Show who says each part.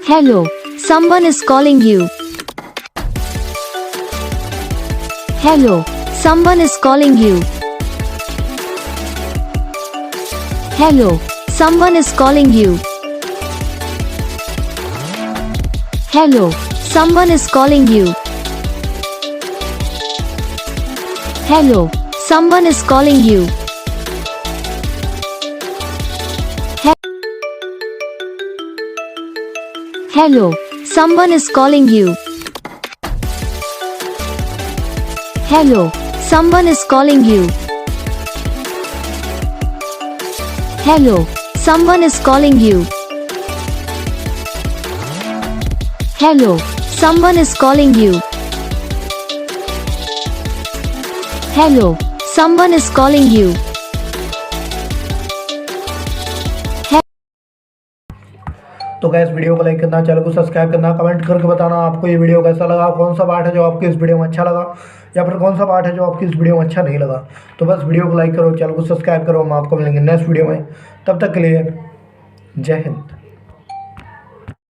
Speaker 1: Hello, someone is calling you. Hello, someone is calling you. Hello, someone is calling you. Hello, someone is calling you. Hello, someone is calling you. Hello, someone is calling you. Hello, someone is calling you. Hello, someone is calling you. Hello, someone is calling you. Hello, someone is calling you.
Speaker 2: तो gas video को like करना, channel को subscribe करना, comment करके बताना आपको ये video कैसा लगा, कौन सा पार्ट है जो आपको इस वीडियो में अच्छा लगा या फिर कौन सा पार्ट है जो आपकी इस वीडियो में अच्छा नहीं लगा। तो बस वीडियो को लाइक करो, चैनल को सब्सक्राइब करो, हम आपको मिलेंगे नेक्स्ट वीडियो में। तब तक के लिए जय हिंद।